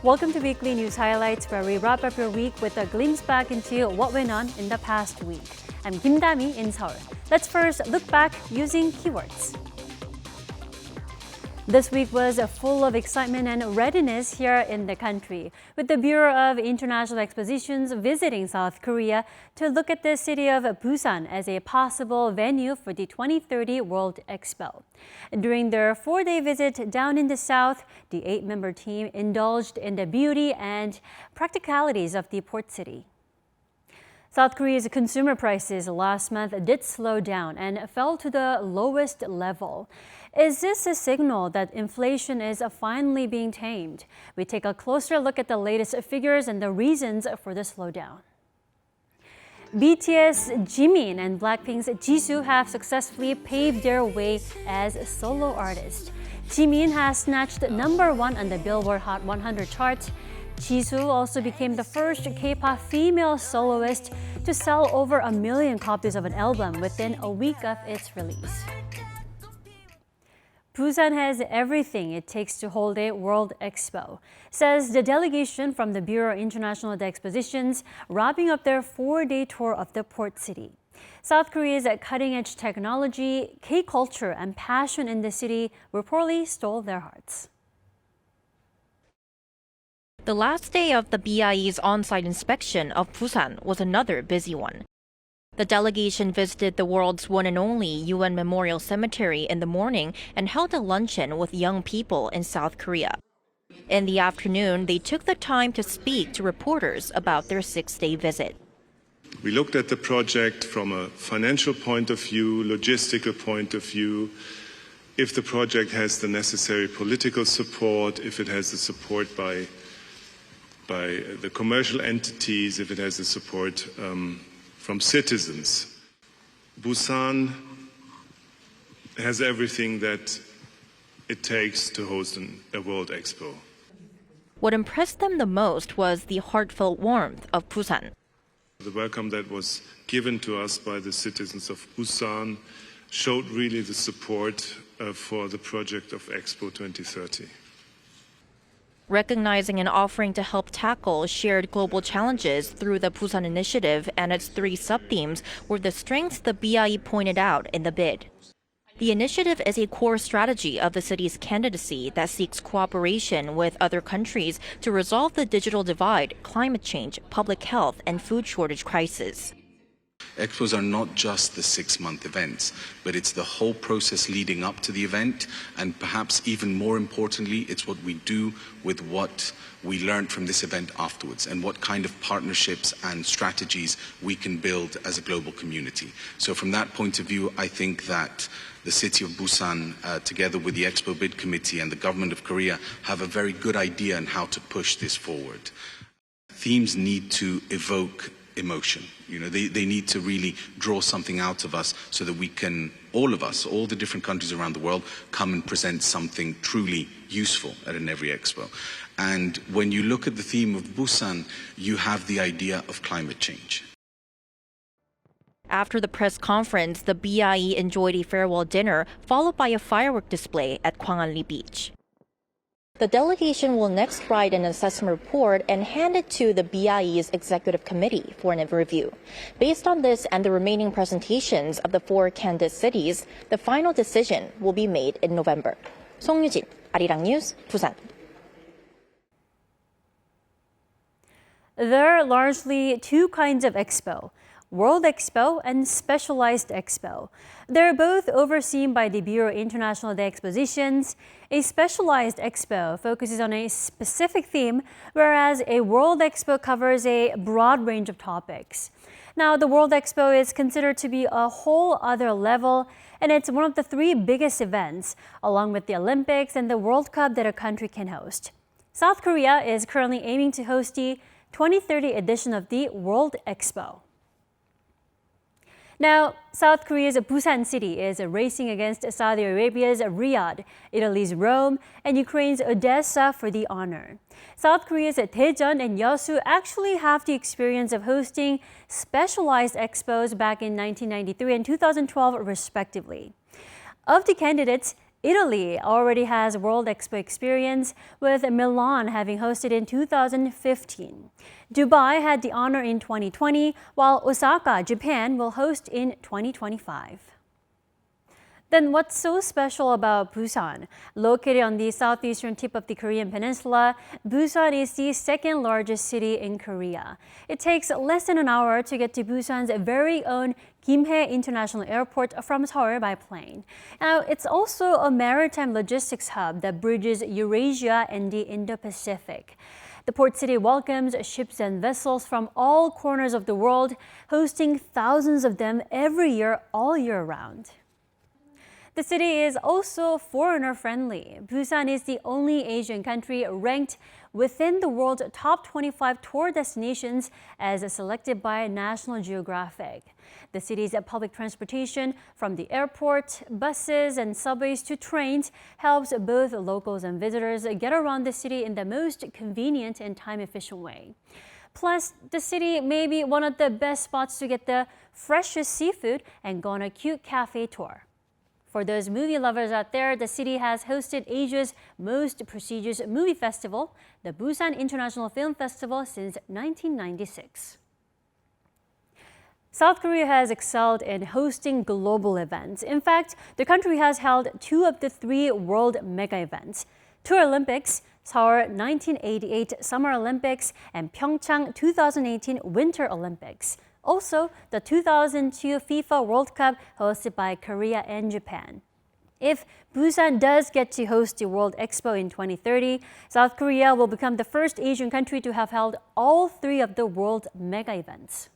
Welcome to Weekly News Highlights, where we wrap up your week with a glimpse back into what went on in the past week. I'm Kim Dami in Seoul. Let's first look back using keywords. This week was full of excitement and readiness here in the country, with the Bureau of International Expositions visiting South Korea to look at the city of Busan as a possible venue for the 2030 World Expo. During their 4-day visit down in the south, the 8-member team indulged in the beauty and practicalities of the port city. South Korea's consumer prices last month did slow down and fell to the lowest level. Is this a signal that inflation is finally being tamed? We take a closer look at the latest figures and the reasons for the slowdown. BTS Jimin and Blackpink's Jisoo have successfully paved their way as solo artists. Jimin has snatched #1 on the Billboard Hot 100 chart. Jisoo also became the first K-pop female soloist to sell over 1 million copies of an album within a week of its release. Busan has everything it takes to hold a World Expo, says the delegation from the Bureau of International Expositions, wrapping up their 4-day tour of the port city. South Korea's cutting-edge technology, K-culture, and passion in the city reportedly stole their hearts. The last day of the BIE's on-site inspection of Busan was another busy one. The delegation visited the world's one and only UN Memorial Cemetery in the morning and held a luncheon with young people in South Korea. In the afternoon, they took the time to speak to reporters about their 6-day visit. We looked at the project from a financial point of view, logistical point of view, if the project has the necessary political support, if it has the support by the commercial entities, if it has the support from citizens. Busan has everything that it takes to host a World Expo. What impressed them the most was the heartfelt warmth of Busan. The welcome that was given to us by the citizens of Busan showed really the support for the project of Expo 2030. Recognizing and offering to help tackle shared global challenges through the Busan Initiative and its 3 sub-themes were the strengths the BIE pointed out in the bid. The initiative is a core strategy of the city's candidacy that seeks cooperation with other countries to resolve the digital divide, climate change, public health, and food shortage crisis. Expos are not just the 6-month events, but it's the whole process leading up to the event, and perhaps even more importantly, it's what we do with what we learned from this event afterwards, and what kind of partnerships and strategies we can build as a global community. So from that point of view, I think that the city of Busan, together with the Expo Bid Committee and the government of Korea, have a very good idea on how to push this forward. Themes need to evoke emotion. They need to really draw something out of us so that we can, all of us, all the different countries around the world, come and present something truly useful at an every expo. And when you look at the theme of Busan, you have the idea of climate change. After the press conference, the BIE enjoyed a farewell dinner, followed by a firework display at Gwanghwaلی Beach. The delegation will next write an assessment report and hand it to the BIE's executive committee for an review. Based on this and the remaining presentations of the 4 candidate cities, the final decision will be made in November. 송유진, Arirang News, Busan. There are largely 2 kinds of expo: World Expo and Specialized Expo. They're both overseen by the Bureau of International Expositions. A Specialized Expo focuses on a specific theme, whereas a World Expo covers a broad range of topics. Now, the World Expo is considered to be a whole other level, and it's one of the 3 biggest events, along with the Olympics and the World Cup, that a country can host. South Korea is currently aiming to host the 2030 edition of the World Expo. Now, South Korea's Busan city is racing against Saudi Arabia's Riyadh, Italy's Rome, and Ukraine's Odessa for the honor. South Korea's Daejeon and Yeosu actually have the experience of hosting specialized expos back in 1993 and 2012, respectively. Of the candidates, Italy already has World Expo experience, with Milan having hosted in 2015. Dubai had the honor in 2020, while Osaka, Japan, will host in 2025. Then what's so special about Busan? Located on the southeastern tip of the Korean peninsula, Busan is the second largest city in Korea. It takes less than an hour to get to Busan's very own Gimhae International Airport from Seoul by plane. Now, it's also a maritime logistics hub that bridges Eurasia and the Indo-Pacific. The port city welcomes ships and vessels from all corners of the world, hosting thousands of them every year, all year round. The city is also foreigner-friendly. Busan is the only Asian country ranked within the world's top 25 tour destinations as selected by National Geographic. The city's public transportation, from the airport, buses, and subways to trains, helps both locals and visitors get around the city in the most convenient and time-efficient way. Plus, the city may be one of the best spots to get the freshest seafood and go on a cute cafe tour. For those movie lovers out there, the city has hosted Asia's most prestigious movie festival, the Busan International Film Festival, since 1996. South Korea has excelled in hosting global events. In fact, the country has held 2 of the 3 world mega events: Tour Olympics, Seoul 1988 Summer Olympics, and Pyeongchang 2018 Winter Olympics. Also, the 2002 FIFA World Cup hosted by Korea and Japan. If Busan does get to host the World Expo in 2030, South Korea will become the first Asian country to have held all 3 of the world mega events.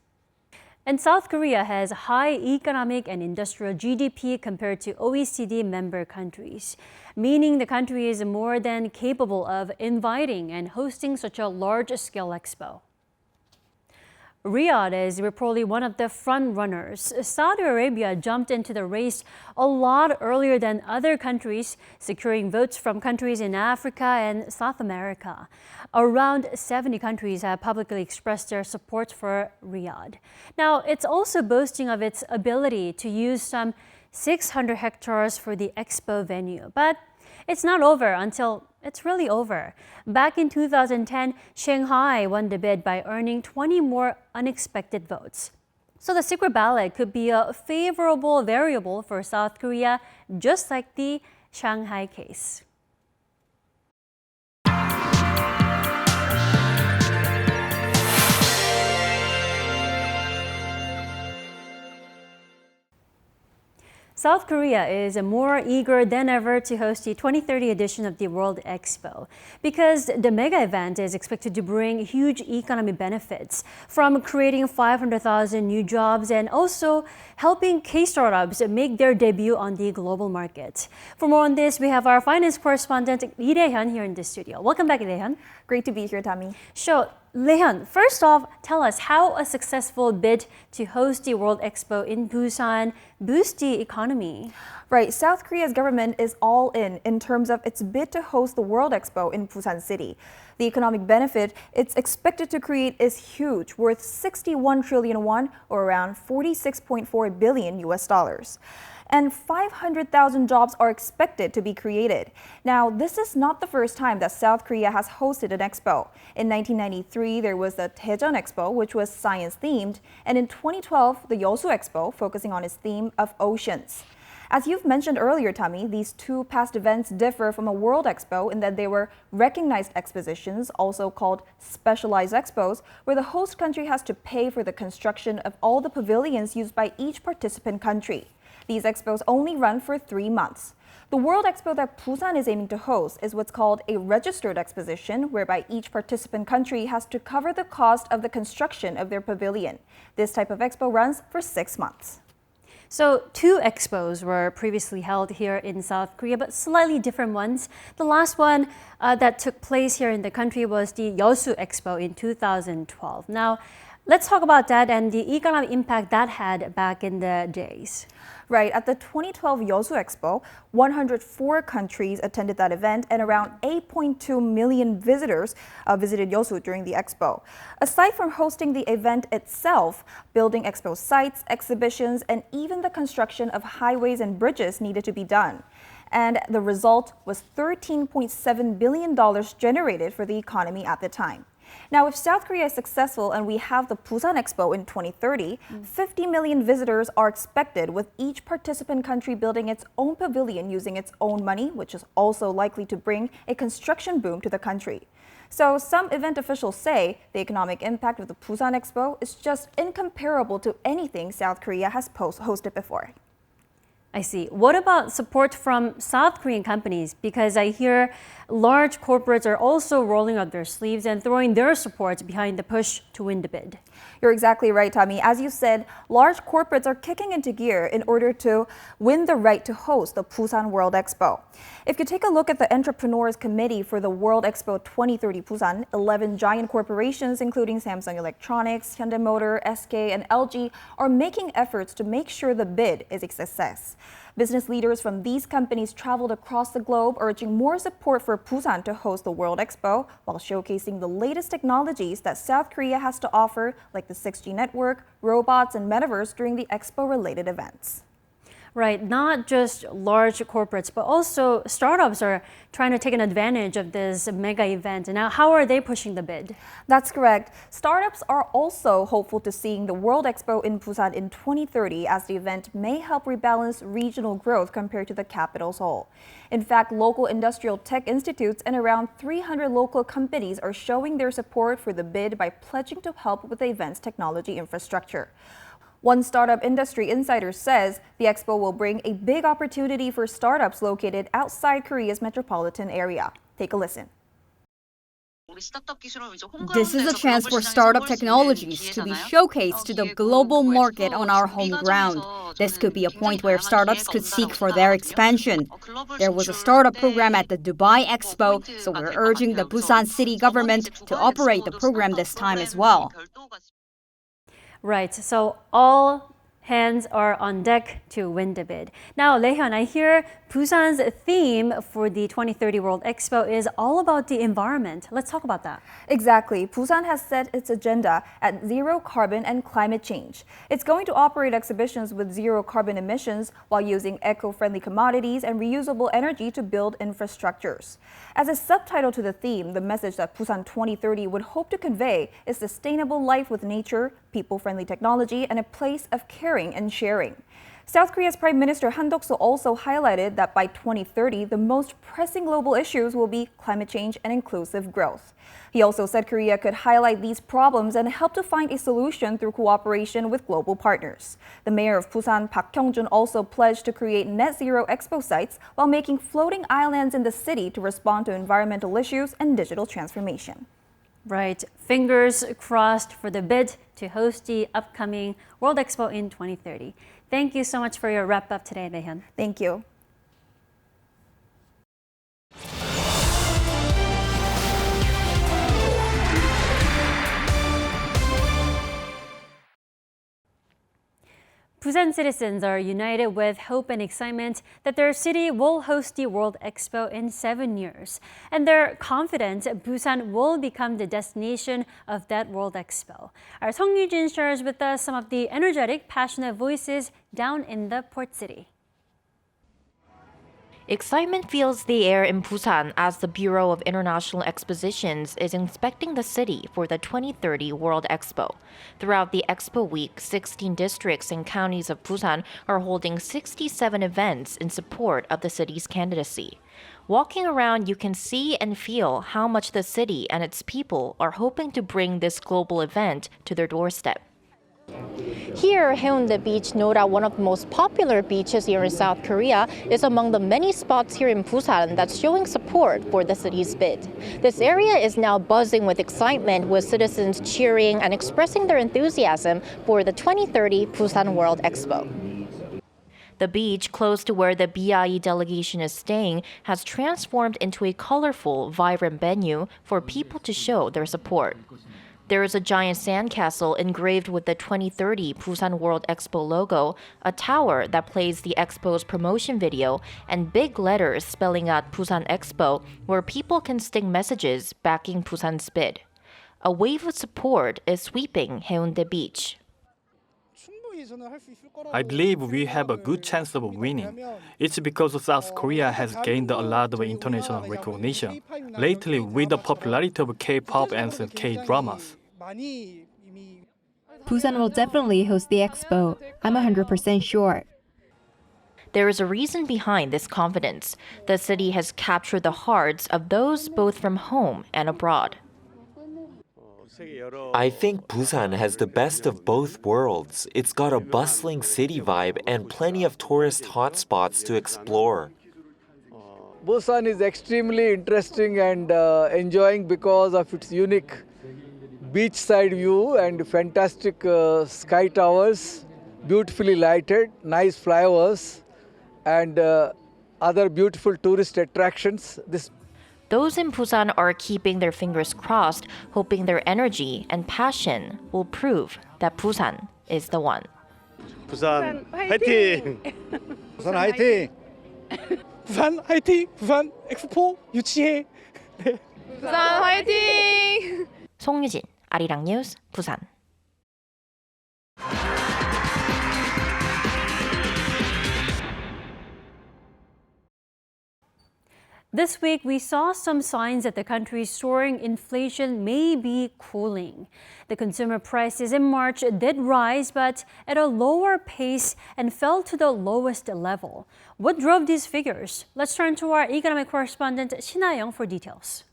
And South Korea has high economic and industrial GDP compared to OECD member countries, meaning the country is more than capable of inviting and hosting such a large-scale expo. Riyadh is reportedly one of the front runners. Saudi Arabia jumped into the race a lot earlier than other countries, securing votes from countries in Africa and South America. Around 70 countries have publicly expressed their support for Riyadh. Now, it's also boasting of its ability to use some 600 hectares for the expo venue. But it's not over until it's really over. Back in 2010, Shanghai won the bid by earning 20 more unexpected votes. So the secret ballot could be a favorable variable for South Korea, just like the Shanghai case. South Korea is more eager than ever to host the 2030 edition of the World Expo because the mega event is expected to bring huge economic benefits, from creating 500,000 new jobs and also helping K-startups make their debut on the global market. For more on this, we have our finance correspondent Lee Dae-hyun here in the studio. Welcome back, Lee Dae-hyun. Great to be here, Tammy. So, Lehyun, first off, tell us how a successful bid to host the World Expo in Busan boosts the economy. Right, South Korea's government is all in terms of its bid to host the World Expo in Busan City. The economic benefit it's expected to create is huge, worth 61 trillion won, or around 46.4 billion US dollars. And 500,000 jobs are expected to be created. Now, this is not the first time that South Korea has hosted an expo. In 1993, there was the Daejeon Expo, which was science-themed, and in 2012, the Yeosu Expo, focusing on its theme of oceans. As you've mentioned earlier, Tammy, these 2 past events differ from a World Expo in that they were recognized expositions, also called specialized expos, where the host country has to pay for the construction of all the pavilions used by each participant country. These expos only run for 3 months. The World Expo that Busan is aiming to host is what's called a registered exposition, whereby each participant country has to cover the cost of the construction of their pavilion. This type of expo runs for 6 months. So 2 expos were previously held here in South Korea, but slightly different ones. The last one that took place here in the country was the Yeosu Expo in 2012. Now, let's talk about that and the economic impact that had back in the days. Right, at the 2012 Yeosu Expo, 104 countries attended that event and around 8.2 million visitors visited Yeosu during the expo. Aside from hosting the event itself, building expo sites, exhibitions, and even the construction of highways and bridges needed to be done. and the result was $13.7 billion generated for the economy at the time. Now, if South Korea is successful and we have the Busan Expo in 2030, 50 million visitors are expected, with each participant country building its own pavilion using its own money, which is also likely to bring a construction boom to the country. So some event officials say the economic impact of the Busan Expo is just incomparable to anything South Korea has hosted before. I see. What about support from South Korean companies? Because I hear large corporates are also rolling up their sleeves and throwing their support behind the push to win the bid. You're exactly right, Tommy. As you said, large corporates are kicking into gear in order to win the right to host the Busan World Expo. If you take a look at the Entrepreneurs Committee for the World Expo 2030 Busan, 11 giant corporations, including Samsung Electronics, Hyundai Motor, SK, and LG, are making efforts to make sure the bid is a success. Business leaders from these companies traveled across the globe, urging more support for Busan to host the World Expo, while showcasing the latest technologies that South Korea has to offer, like the 6G network, robots, and metaverse during the expo-related events. Right, not just large corporates, but also startups are trying to take an advantage of this mega event. And now, how are they pushing the bid? That's correct. Startups are also hopeful to seeing the World Expo in Busan in 2030, as the event may help rebalance regional growth compared to the capital's whole. In fact, local industrial tech institutes and around 300 local companies are showing their support for the bid by pledging to help with the event's technology infrastructure. One startup industry insider says the expo will bring a big opportunity for startups located outside Korea's metropolitan area. Take a listen. This is a chance for startup technologies to be showcased to the global market on our home ground. This could be a point where startups could seek for their expansion. There was a startup program at the Dubai Expo, so we're urging the Busan city government to operate the program this time as well. Right, so all hands are on deck to win the bid. Now, Lehyun, I hear Busan's theme for the 2030 World Expo is all about the environment. Let's talk about that. Exactly. Busan has set its agenda at zero carbon and climate change. It's going to operate exhibitions with zero carbon emissions while using eco-friendly commodities and reusable energy to build infrastructures. As a subtitle to the theme, the message that Busan 2030 would hope to convey is sustainable life with nature, people-friendly technology, and a place of caring and sharing. South Korea's Prime Minister Han Duck-soo also highlighted that by 2030, the most pressing global issues will be climate change and inclusive growth. He also said Korea could highlight these problems and help to find a solution through cooperation with global partners. The mayor of Busan, Park Kyung-jun, also pledged to create net zero expo sites while making floating islands in the city to respond to environmental issues and digital transformation. Right, fingers crossed for the bid to host the upcoming World Expo in 2030. Thank you so much for your wrap up today, Lehyun. Thank you. Busan citizens are united with hope and excitement that their city will host the World Expo in 7 years. And they're confident Busan will become the destination of that World Expo. Our Song Yujin shares with us some of the energetic, passionate voices down in the port city. Excitement fills the air in Busan as the Bureau of International Expositions is inspecting the city for the 2030 World Expo. Throughout the Expo week, 16 districts and counties of Busan are holding 67 events in support of the city's candidacy. Walking around, you can see and feel how much the city and its people are hoping to bring this global event to their doorstep. Here, Haeundae Beach, Nora, one of the most popular beaches here in South Korea, is among the many spots here in Busan that's showing support for the city's bid. This area is now buzzing with excitement, with citizens cheering and expressing their enthusiasm for the 2030 Busan World Expo. The beach, close to where the BIE delegation is staying, has transformed into a colorful, vibrant venue for people to show their support. There is a giant sandcastle engraved with the 2030 Busan World Expo logo, a tower that plays the expo's promotion video, and big letters spelling out Busan Expo, where people can stick messages backing Busan's bid. A wave of support is sweeping Haeundae Beach. I believe we have a good chance of winning. It's because South Korea has gained a lot of international recognition lately with the popularity of K-pop and K-dramas. Busan will definitely host the expo. I'm 100% sure. There is a reason behind this confidence. The city has captured the hearts of those both from home and abroad. I think Busan has the best of both worlds. It's got a bustling city vibe and plenty of tourist hotspots to explore. Busan is extremely interesting and enjoying because of its unique beachside view and fantastic sky towers, beautifully lighted, nice flyovers, and other beautiful tourist attractions. Those in Busan are keeping their fingers crossed, hoping their energy and passion will prove that Busan is the one. 부산 화이팅! 부산 화이팅! 부산 화이팅! 부산 엑스포 유치해! 부산 화이팅! 송유진, 아리랑 뉴스, 부산. This week, we saw some signs that the country's soaring inflation may be cooling. The consumer prices in March did rise, but at a lower pace and fell to the lowest level. What drove these figures? Let's turn to our economic correspondent, Shin-Young, for details.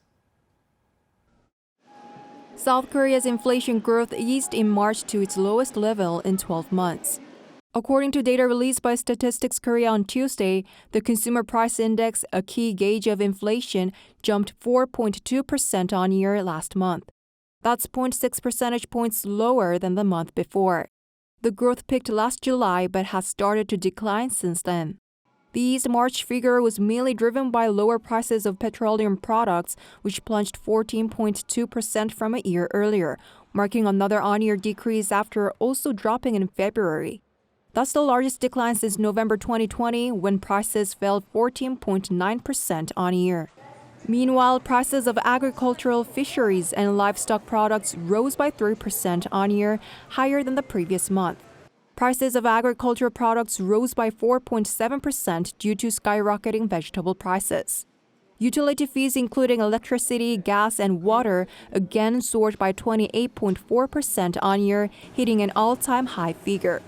South Korea's inflation growth eased in March to its lowest level in 12 months. According to data released by Statistics Korea on Tuesday, the Consumer Price Index, a key gauge of inflation, jumped 4.2% on year last month. That's 0.6 percentage points lower than the month before. The growth peaked last July but has started to decline since then. The eased March figure was mainly driven by lower prices of petroleum products, which plunged 14.2% from a year earlier, marking another on-year decrease after also dropping in February. That's the largest decline since November 2020, when prices fell 14.9% on year. Meanwhile, prices of agricultural, fisheries, and livestock products rose by 3% on year, higher than the previous month. Prices of agricultural products rose by 4.7% due to skyrocketing vegetable prices. Utility fees, including electricity, gas, and water, again soared by 28.4% on year, hitting an all-time high figure.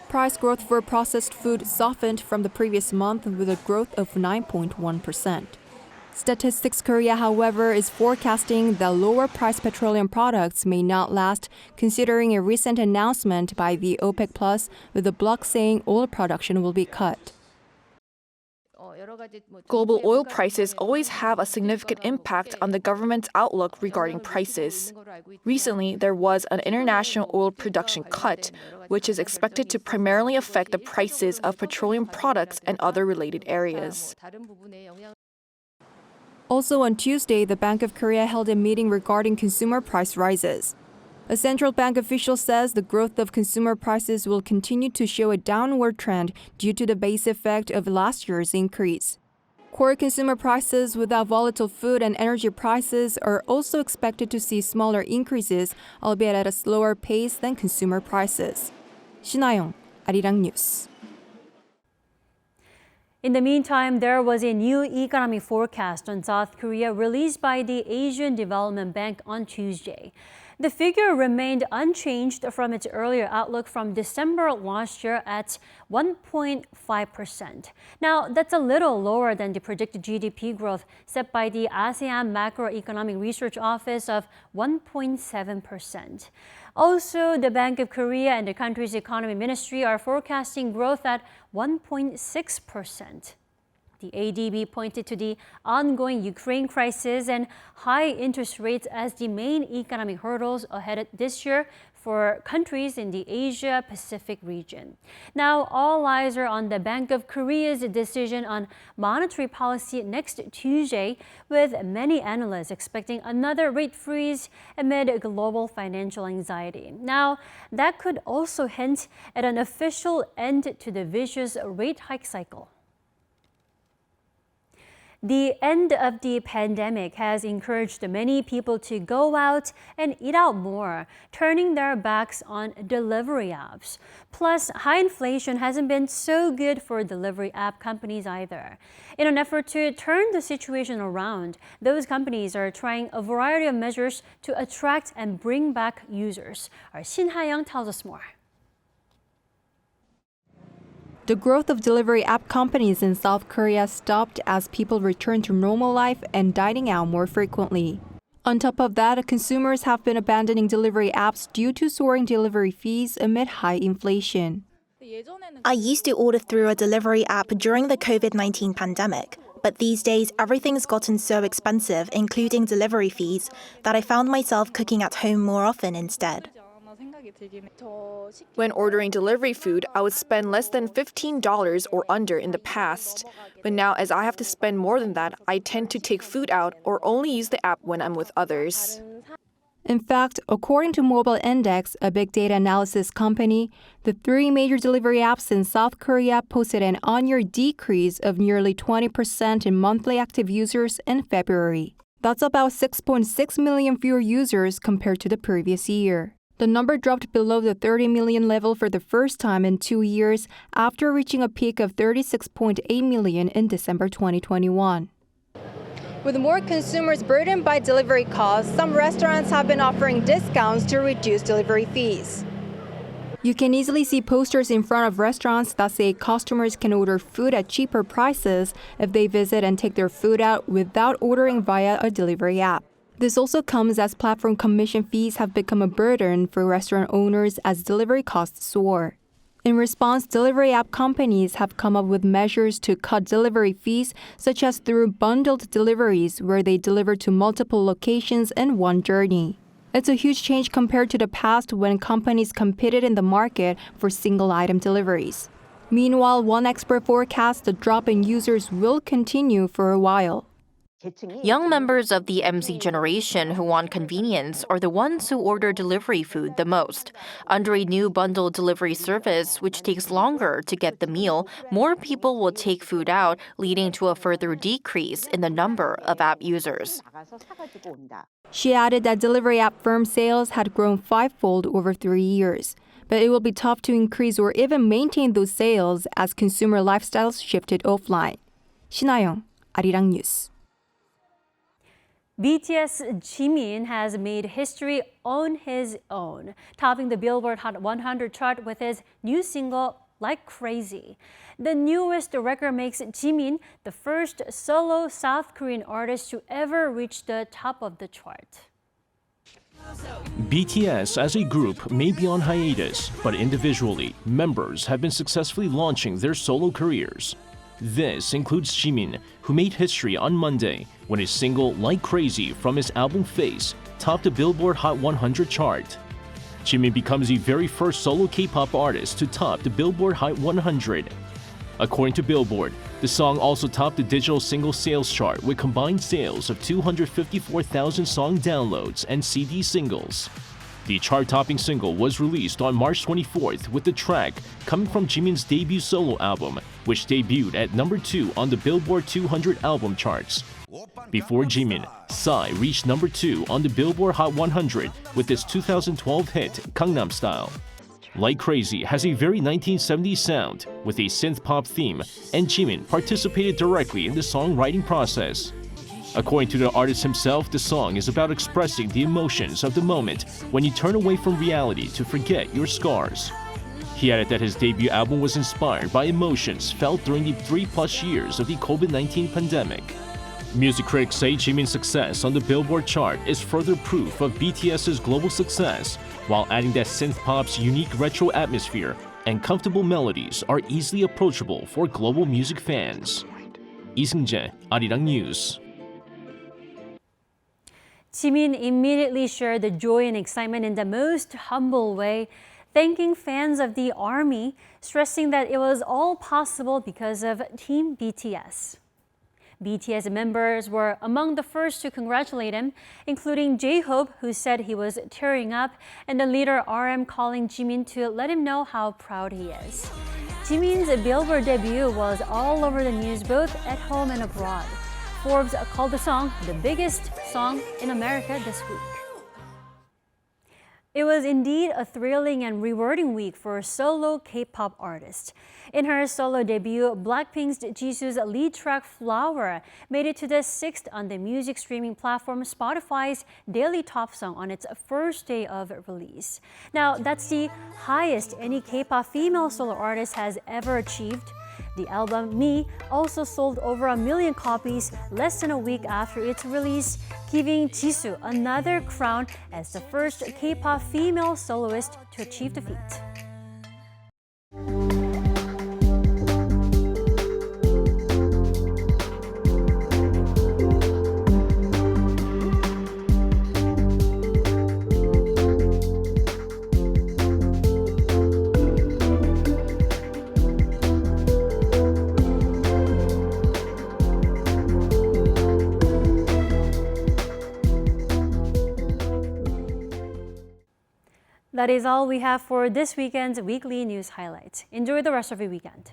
Price growth for processed food softened from the previous month with a growth of 9.1%. Statistics Korea, however, is forecasting that lower-priced petroleum products may not last, considering a recent announcement by the OPEC Plus with the bloc saying oil production will be cut. Global oil prices always have a significant impact on the government's outlook regarding prices. Recently, there was an international oil production cut, which is expected to primarily affect the prices of petroleum products and other related areas. Also on Tuesday, the Bank of Korea held a meeting regarding consumer price rises. A central bank official says the growth of consumer prices will continue to show a downward trend due to the base effect of last year's increase. Core consumer prices without volatile food and energy prices are also expected to see smaller increases, albeit at a slower pace than consumer prices. Shin-Young, Arirang News. In the meantime, there was a new economic forecast on South Korea released by the Asian Development Bank on Tuesday. The figure remained unchanged from its earlier outlook from December last year at 1.5%. Now, that's a little lower than the predicted GDP growth set by the ASEAN Macroeconomic Research Office of 1.7%. Also, the Bank of Korea and the country's economy ministry are forecasting growth at 1.6%. The ADB pointed to the ongoing Ukraine crisis and high interest rates as the main economic hurdles ahead this year for countries in the Asia-Pacific region. Now, all eyes are on the Bank of Korea's decision on monetary policy next Tuesday, with many analysts expecting another rate freeze amid global financial anxiety. Now, that could also hint at an official end to the vicious rate hike cycle. The end of the pandemic has encouraged many people to go out and eat out more, turning their backs on delivery apps. Plus, high inflation hasn't been so good for delivery app companies either. In an effort to turn the situation around, those companies are trying a variety of measures to attract and bring back users. Our Shin Ha-young tells us more. The growth of delivery app companies in South Korea stopped as people returned to normal life and dining out more frequently. On top of that, consumers have been abandoning delivery apps due to soaring delivery fees amid high inflation. I used to order through a delivery app during the COVID-19 pandemic, but these days everything's gotten so expensive, including delivery fees, that I found myself cooking at home more often instead. When ordering delivery food, I would spend less than $15 or under in the past. But now, as I have to spend more than that, I tend to take food out or only use the app when I'm with others. In fact, according to Mobile Index, a big data analysis company, the three major delivery apps in South Korea posted an on-year decrease of nearly 20% in monthly active users in February. That's about 6.6 million fewer users compared to the previous year. The number dropped below the 30 million level for the first time in 2 years after reaching a peak of 36.8 million in December 2021. With more consumers burdened by delivery costs, some restaurants have been offering discounts to reduce delivery fees. You can easily see posters in front of restaurants that say customers can order food at cheaper prices if they visit and take their food out without ordering via a delivery app. This also comes as platform commission fees have become a burden for restaurant owners as delivery costs soar. In response, delivery app companies have come up with measures to cut delivery fees, such as through bundled deliveries where they deliver to multiple locations in one journey. It's a huge change compared to the past when companies competed in the market for single-item deliveries. Meanwhile, one expert forecasts the drop in users will continue for a while. Young members of the MZ generation who want convenience are the ones who order delivery food the most. Under a new bundle delivery service, which takes longer to get the meal, more people will take food out, leading to a further decrease in the number of app users. She added that delivery app firm sales had grown fivefold over 3 years. But it will be tough to increase or even maintain those sales as consumer lifestyles shifted offline. Shin Ha-young, Arirang News. BTS Jimin has made history on his own, topping the Billboard Hot 100 chart with his new single, Like Crazy. The newest record makes Jimin the first solo South Korean artist to ever reach the top of the chart. BTS as a group may be on hiatus, but individually, members have been successfully launching their solo careers. This includes Jimin, who made history on Monday when his single Like Crazy from his album Face topped the Billboard Hot 100 chart. Jimin becomes the very first solo K-pop artist to top the Billboard Hot 100. According to Billboard, the song also topped the digital single sales chart with combined sales of 254,000 song downloads and CD singles. The chart-topping single was released on March 24th with the track coming from Jimin's debut solo album, which debuted at number 2 on the Billboard 200 album charts. Before Jimin, Psy reached number 2 on the Billboard Hot 100 with his 2012 hit Gangnam Style. Like Crazy has a very 1970s sound with a synth-pop theme, and Jimin participated directly in the songwriting process. According to the artist himself, the song is about expressing the emotions of the moment when you turn away from reality to forget your scars. He added that his debut album was inspired by emotions felt during the 3+ years of the COVID-19 pandemic. Music critics say Jimin's success on the Billboard chart is further proof of BTS's global success, while adding that synth-pop's unique retro atmosphere and comfortable melodies are easily approachable for global music fans. Lee Seung-jae, Arirang News. Jimin immediately shared the joy and excitement in the most humble way, thanking fans of the ARMY, stressing that it was all possible because of Team BTS. BTS members were among the first to congratulate him, including J-Hope, who said he was tearing up, and the leader RM calling Jimin to let him know how proud he is. Jimin's Billboard debut was all over the news both at home and abroad. Forbes called the song the biggest song in America this week. It was indeed a thrilling and rewarding week for a solo K-pop artist. In her solo debut, Blackpink's Jisoo's lead track Flower made it to the 6th on the music streaming platform Spotify's daily top song on its first day of release. Now, that's the highest any K-pop female solo artist has ever achieved. The album Me also sold over 1 million copies less than a week after its release, giving Jisoo another crown as the first K-pop female soloist to achieve the feat. That is all we have for this weekend's weekly news highlights. Enjoy the rest of your weekend.